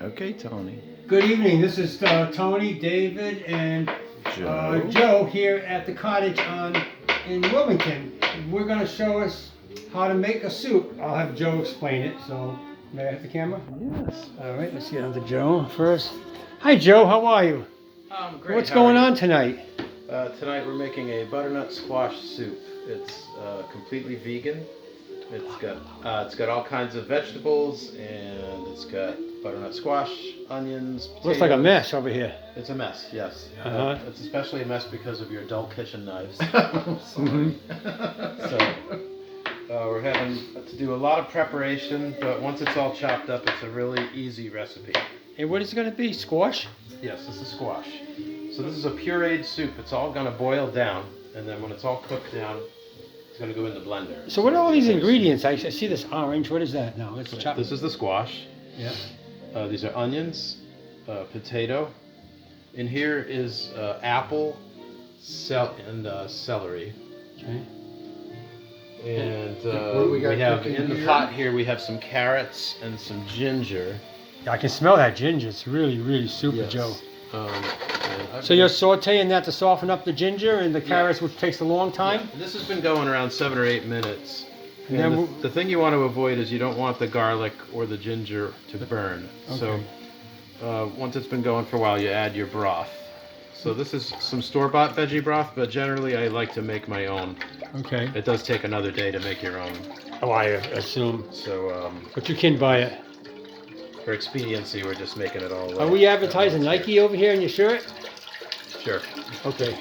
Okay, Tony. Good evening. This is Tony, David, and Joe here at the cottage in Wilmington. We're going to show us how to make a soup. I'll have Joe explain it. So, may I have the camera? Yes. All right, let's get on to Joe first. Hi, Joe. How are you? I'm great. What's going on tonight? Tonight we're making a butternut squash soup. It's completely vegan. It's got all kinds of vegetables, and it's got butternut squash, onions, potatoes. Looks like a mess over here. It's a mess, yes. Uh-huh. It's especially a mess because of your dull kitchen knives. So we're having to do a lot of preparation, but once it's all chopped up, it's a really easy recipe. And what is it going to be? Squash? Yes, this is squash. So this is a pureed soup. It's all going to boil down, and then when it's all cooked down, it's going to go in the blender. So what are all these ingredients? I see this orange. What is that now? Let's chop. This is the squash. Yeah. These are onions, potato. In here is apple, and celery. Okay. And we have in the pot here, we have some carrots and some ginger. I can smell that ginger. It's really, really super, Yes. Joe. And So you're sauteing that to soften up the ginger and the carrots, which takes a long time? Yeah. This has been going around 7 or 8 minutes. And And then the thing you want to avoid is you don't want the garlic or the ginger to burn. Okay. So once it's been going for a while, you add your broth. So this is some store-bought veggie broth, but generally I like to make my own. Okay. It does take another day to make your own. Oh, I assume. So But you can buy it. for expediency, we're just making it all. Are we advertising Nike over here in your shirt? Sure. Okay.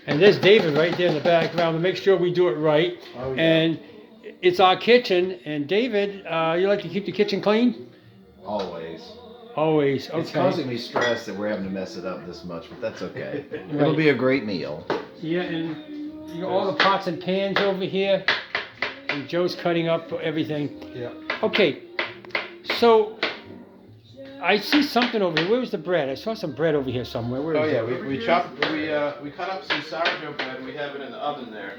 And there's David right there in the background to make sure we do it right. Oh, yeah. And it's our kitchen. And David, you like to keep the kitchen clean? Always. Always. Okay. It's causing me stress that we're having to mess it up this much, but that's okay. It'll be a great meal. Yeah, and you got all the pots and pans over here. And Joe's cutting up everything. Yeah. Okay. So I see something over here. Where was the bread? I saw some bread over here somewhere. Where Oh is yeah, it? we cut up some sourdough bread. We have it in the oven there.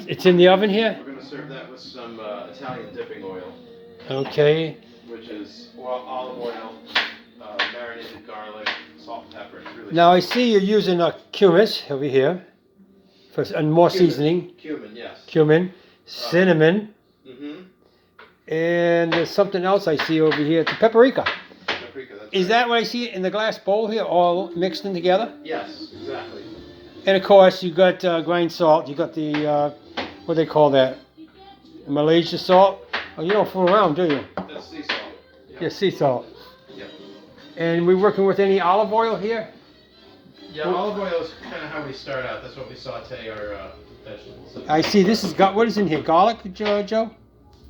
It's in the oven here? We're gonna serve that with some Italian dipping oil, Okay. which is olive oil, marinated garlic, salt and pepper. It's really Now I see you're using a cumin over here and more seasoning. Cumin, yes. Cumin, cinnamon, Mm-hmm. and there's something else I see over here. It's paprika. Paprika. That's Is right. that what I see in the glass bowl here, all mixed in together? Yes, exactly. And of course, you got grind salt. You got the what do they call that? Malaysia salt. Oh, you don't fool around, do you? That's sea salt. Yeah, sea salt. Yep. And we're working with any olive oil here. Yeah, olive oil is kind of how we start out. That's what we saute our vegetables. I see this has got what is in here? Garlic, Joe?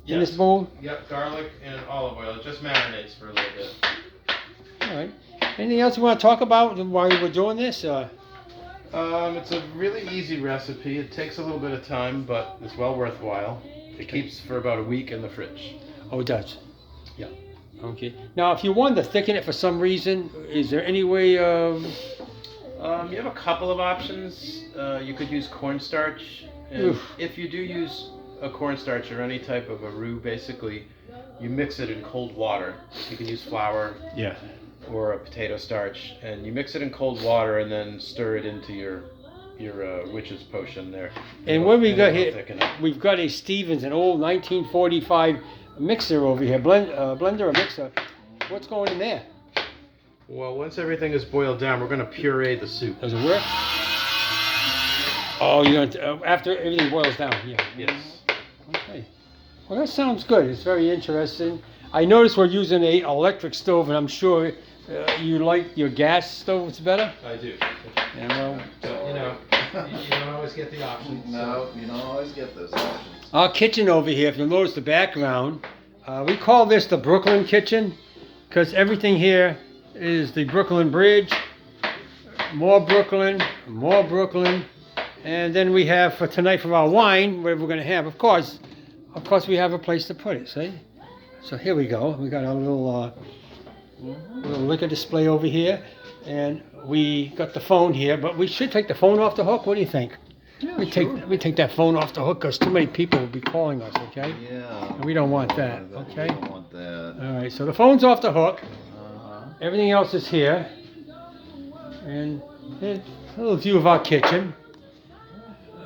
In this Yes. bowl. Yep, garlic and olive oil. It just marinates for a little bit. All right. Anything else you want to talk about while we're doing this? It's a really easy recipe. It takes a little bit of time, but it's well worthwhile. It keeps for about a week in the fridge. Oh, it does. Yeah. Okay. Now, if you wanted to thicken it for some reason, is there any way of? You have a couple of options. You could use cornstarch. And Oof. if you do use a cornstarch or any type of a roux, basically, you mix it in cold water. You can use flour Yeah. or a potato starch, and you mix it in cold water and then stir it into your witch's potion there. And what we got it'll here, thicken it. we've got a Stevens, an old 1945 mixer over here, blender or mixer. What's going in there? Well, once everything is boiled down, we're going to puree the soup. Does it work? Oh, you're going to, after everything boils down, yeah. Yes. Okay. Well, that sounds good. It's very interesting. I noticed we're using a electric stove, and I'm sure you like your gas stoves better. I do. Yeah, well, But, you don't always get the option. No, you don't always get those options. our kitchen over here, if you'll notice the background, we call this the Brooklyn kitchen because everything here is the Brooklyn Bridge, more Brooklyn, and then we have for tonight for our wine, whatever we're going to have, of course we have a place to put it, see? So here we go. We got our little liquor display over here, and we got the phone here, but we should take the phone off the hook. What do you think? Yeah, we sure. take that phone off the hook because too many people will be calling us, okay? Yeah. And we don't want that, We okay? don't want that. All right. right, so the phone's off the hook. Uh-huh. Everything else is here. And a little view of our kitchen.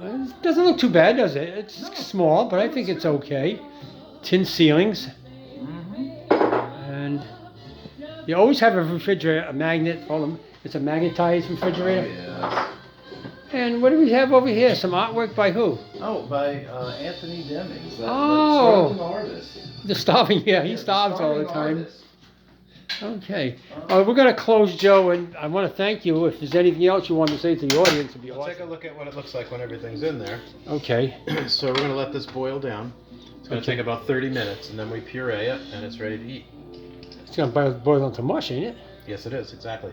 It doesn't look too bad, does it? It's small, but I think it's okay. Tin ceilings. And you always have a refrigerator, a magnet. It's a magnetized refrigerator. Yes. And what do we have over here? Some artwork by who? Oh, by Anthony Demings. Oh. The starving artist. The starving, yeah, he starves all the time. Okay. We're going to close, Joe, and I want to thank you. If there's anything else you want to say to the audience, it'd be We'll awesome. take a look at what it looks like when everything's in there. Okay. So we're going to let this boil down. It's going to take about 30 minutes, and then we puree it, and it's ready to eat. It's going to boil into mush, ain't it? Yes, it is, exactly.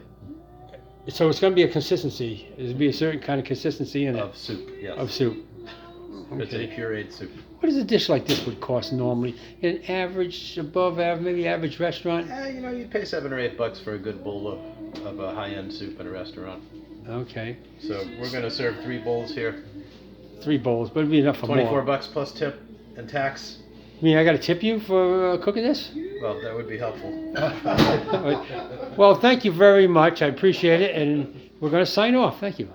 So it's going to be a consistency. There's be a certain kind of consistency in it. Of soup, yes. Of soup. It's a Okay. pureed soup. What does a dish like this would cost normally? An average, above average, maybe average restaurant? You'd pay $7 or $8 for a good bowl of a high-end soup in a restaurant. Okay. So we're going to serve 3 bowls here. 3 bowls, but it'd be enough for more. $24 plus tip and tax. I mean, I got to tip you for cooking this? Well, that would be helpful. Well, thank you very much. I appreciate it, and we're going to sign off. Thank you.